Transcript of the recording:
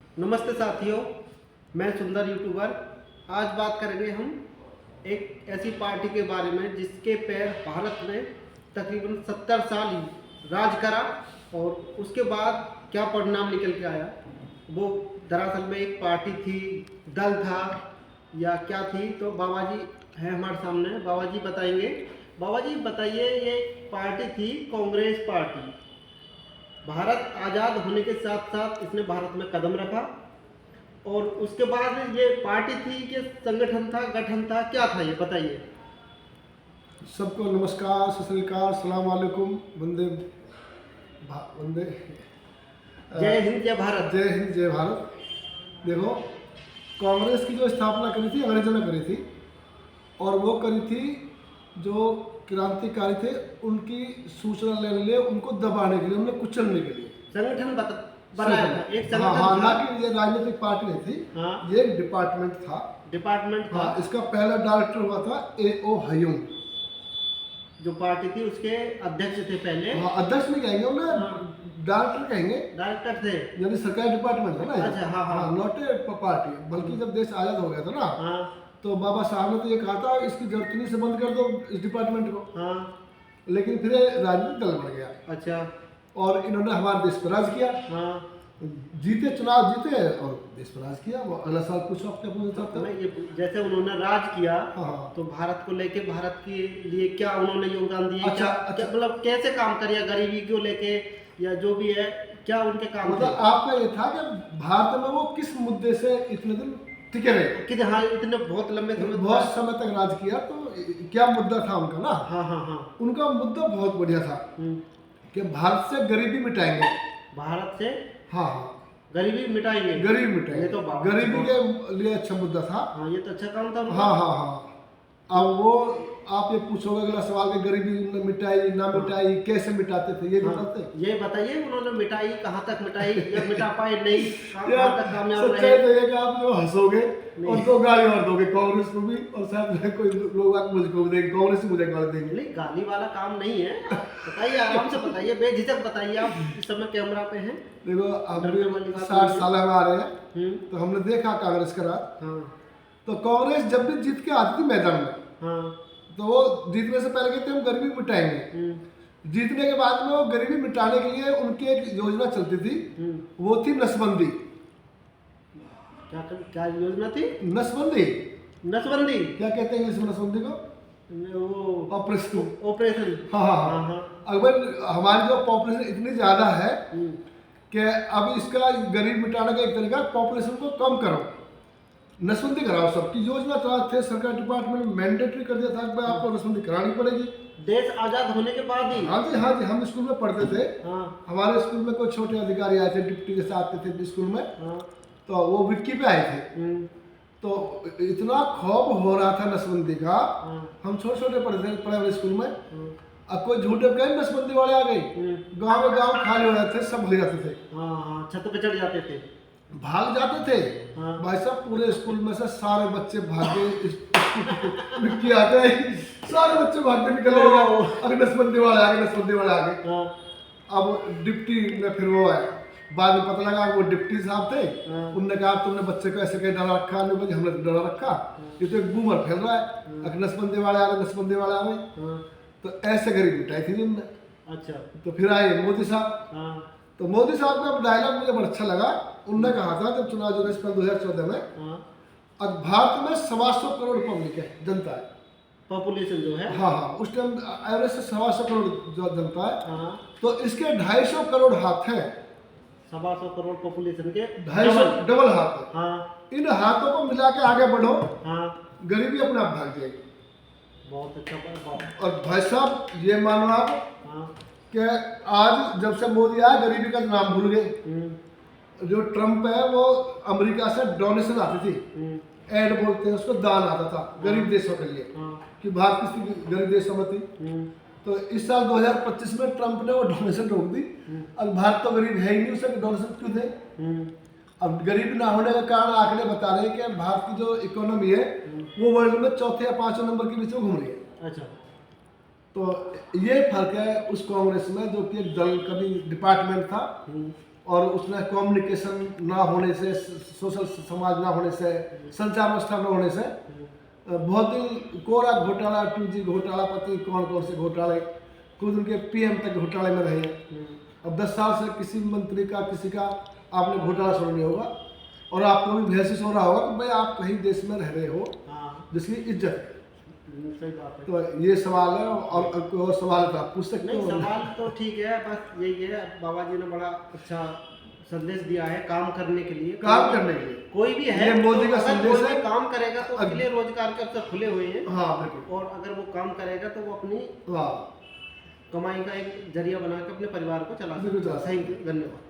नमस्ते साथियों, मैं सुंदर यूट्यूबर। आज बात करेंगे हम एक ऐसी पार्टी के बारे में जिसके पैर भारत में तकरीबन 70 साल राज करा और उसके बाद क्या परिणाम निकल के आया। वो दरअसल में एक पार्टी थी, दल था या क्या थी। तो बाबा जी हैं हमारे सामने। बाबा जी बताएंगे। बाबा जी बताइए, ये पार्टी थी कांग्रेस पार्टी। भारत आज़ाद होने के साथ साथ इसने भारत में कदम रखा और उसके बाद ये पार्टी थी कि संगठन था, गठन था, क्या था, ये बताइए। सबको नमस्कार, सत श्री अकाल, सलाम वालेकुम, वंदे वंदे जय हिंद, जय भारत। जय हिंद, जय भारत। देखो, कांग्रेस की जो स्थापना करी थी अंग्रेजों ने करी थी और वो करी थी जो क्रांतिकारी थे उनकी सूचना लेने के लिए, उनको दबाने के लिए, उन्हें कुचलने के लिए संगठन बनाया था, एक हाँ संगठन हाँ, था। ना कि ये राजनीतिक पार्टी नहीं थी। हाँ, ये एक डिपार्टमेंट था। डिपार्टमेंट था। हाँ, इसका पहला डायरेक्टर हुआ था A.O. हयूम। जो पार्टी थी उसके अध्यक्ष थे पहले। हाँ, अध्यक्ष नहीं कहेंगे उन्हें, हाँ। डायरेक्टर कहेंगे। डायरेक्टर थे। यानी सरकारी डिपार्टमेंट है ना ये। अच्छा, हाँ, हाँ। नॉट ए पार्टी, बल्कि जब देश आजाद हो गया था ना, हाँ, तो बाबा साहब ने तो ये कहा था इसकी जरूरत नहीं से बंद कर दो इस डिपार्टमेंट को। हाँ। लेकिन फिर ये राजनीतिक दल बन गया अच्छा। और इन्होंने हमारे देश पर राज किया। हाँ। जीते, चुनाव जीते और देश पर राज किया। वो अगला साल कुछ वक्त पूरे तो मैं ये जैसे उन्होंने राज किया, हाँ। तो भारत को लेके, भारत के लिए क्या उन्होंने योगदान दिए? अच्छा, क्या मतलब कैसे काम करिए गरीबी को लेके या जो भी है, क्या उनके काम मतलब थे? आपका ये था कि भारत में वो किस मुद्दे से इतने दिन टिके रहे, कि हाँ, इतने बहुत लंबे समय बहुत समय तक राज किया, तो क्या मुद्दा था उनका ना। हाँ, हाँ, हाँ। उनका मुद्दा बहुत बढ़िया था कि भारत से गरीबी मिटाएंगे। भारत से हाँ हाँ, गरीबी मिटाएंगे। गरीबी मिटाएंगे। ये तो गरीबी के लिए अच्छा मुद्दा था। हाँ, ये तो अच्छा काम था उनका। हाँ हाँ हाँ। अब वो आप ये पूछोगे अगला सवाल कि गरीबी ने मिटाई ना मिटाई, कैसे मिटाते थे, ये हाँ, बताते। ये बताइए उन्होंने मिटाई, कहाँ तक मिटाई या मिटा पाए नहीं, कहाँ यार, तक कामयाब सच्चाई रहे? तो ये कि आप जो हंसोगे और दो गाली और दोगे कांग्रेस को भी, और शायद कोई लोग आप मुझको भी देंगे, कांग्रेस ही मुझे गाली देंगे। नहीं, गाली वाला काम नहीं है। बताइए, आराम से बताइए, बेझिझक बताइए। आप इस समय कैमरा पे हैं। देखो, अब डरने भी वाली बात 60 नहीं। साल में आ रहे हैं, तो हमने देखा कांग्रेस का राज। हाँ, तो कांग्रेस जब भी जीत के आती थी मैदान में, हाँ। तो वो जीतने से पहले कहते हम गरीबी मिटाएंगे। जीतने के बाद में वो गरीबी मिटाने के लिए उनकी एक योजना चलती थी, वो थी नसबंदी। क्या योजना थी? नसबंदी नसबंदी। क्या कहते हैं इंग्लिश में नसबंदी को? वो ऑपरेशन। ऑपरेशन। हाँ हाँ हाँ, हाँ। अगर हमारी जो पॉपुलेशन इतनी ज़्यादा है हम्म, कि अब इसका गरीब मिटाने का एक तरीका पॉपुलेशन को कम करो, नसबंदी कराओ। सबकी योजना चलाते थे, सरकार डिपार्टमेंट में मैंडेटरी कर दिया था कि भाई आपको नसबंदी करानी पड़ेगी। देश आजाद होने के बाद ही। हाँ जी, हाँ जी, हम स्कूल में पढ़ते थे। हाँ, हमारे स्कूल में कोई छोटे अधिकारी आए थे, डिप्टी के साथ आते थे स्कूल में, हाँ। तो वो विक्की पे आए थे। तो इतना खौफ हो रहा था नसबंदी का, हम छोटे छोटे पढ़ते थे प्राइमरी स्कूल में। अब कोई झूठे कहे नसबंदी वाले आ गए, गांव में गांव खाली हो जाते थे, सब ले जाते थे। हाँ, हाँ, छत पे चढ़ जाते थे, भाग जाते थे। हाँ। भाई साहब, पूरे स्कूल में से सारे बच्चे भागे, विक्की आ गए, सारे बच्चे भाग के निकले। अरे नसबंदी वाले आ गए, नसबंदी वाले आ गए। हाँ, अब डिप्टी में फिर वो आए, बाद में पता लगा वो डिप्टी साहब थे। उनने कहा तुमने बच्चे को ऐसे कहीं डरा रखा? नहीं भाई, हमने तो डरा रखा, ये तो एक बूमर फैल रहा है। अगर नसबंदी वाले आ रहे, नसबंदी वाले आ रहे। तो ऐसे गरीब मिटाई थी उनने। अच्छा। तो फिर आए मोदी साहब। हाँ, तो मोदी साहब का डायलॉग मुझे बड़ा अच्छा लगा। उनने कहा था जब चुनाव जो 2014 में, हाँ। अब भारत में 125 करोड़ पब्लिक है, जनता है। पॉपुलेशन जो है। हाँ हाँ, उस टाइम एवरेज से 125 करोड़ जो जनता है। हाँ, तो इसके 250 करोड़ हाथ हैं। 125 करोड़ पॉपुलेशन के 250 डबल हाथ है। हाँ, इन हाथों को मिला के आगे बढ़ो, हाँ। गरीबी अपने आप भाग जाएगी। बहुत अच्छा बात। और भाई साहब, ये मानो आप हाँ। कि आज जब से मोदी आया, गरीबी का नाम भूल गए। जो ट्रम्प है, वो अमेरिका से डोनेशन आती थी, ऐड बोलते हैं उसको, दान आता था गरीब देशों के लिए, कि भारत किसी गरीब देशों में थी। तो इस साल 2025 में ट्रम्प ने वो डोनेशन रोक दी। अब भारत तो गरीब है ही नहीं, उसे डोनेशन क्यों दे? अब गरीब ना होने का कारण आंकड़े बता रहे हैं कि भारत की जो इकोनॉमी है वो वर्ल्ड में चौथे या पांचवें नंबर के बीच में घूम रही है। अच्छा। तो ये फर्क है उस कांग्रेस में, जो कि एक दल का भी डिपार्टमेंट था और उसमें कम्युनिकेशन ना होने से, सोशल समाज ना होने से, संचार व्यवस्था न होने से बहुत दिन कोरा घोटाला, 2G घोटाला, पति कौन कौन से घोटाले, खुद उनके PM तक घोटाले में रहे हैं। अब 10 साल से किसी मंत्री का, किसी का आपने घोटाला सुना नहीं होगा, और आपको भी महसूस हो रहा होगा कि भाई आप कहीं देश में रह रहे हो जिसकी इज्जत है। सही बात है। तो ये सवाल है, और कोई और सवाल तो आप पूछ सकते नहीं, हो। सवाल तो ठीक है, बस यही है, बाबा जी ने बड़ा अच्छा संदेश दिया है काम करने के लिए, काम करने के लिए कोई भी है ये मोदी तो का अगर संदेश कोई है। भी काम करेगा तो उसके लिए रोजगार के अवसर खुले हुए हैं, हाँ बिल्कुल, और अगर वो काम करेगा तो वो अपनी हाँ कमाई का एक जरिया बना के अपने परिवार को चला बिल्कुल सकता चला है। थैंक यू, धन्यवाद।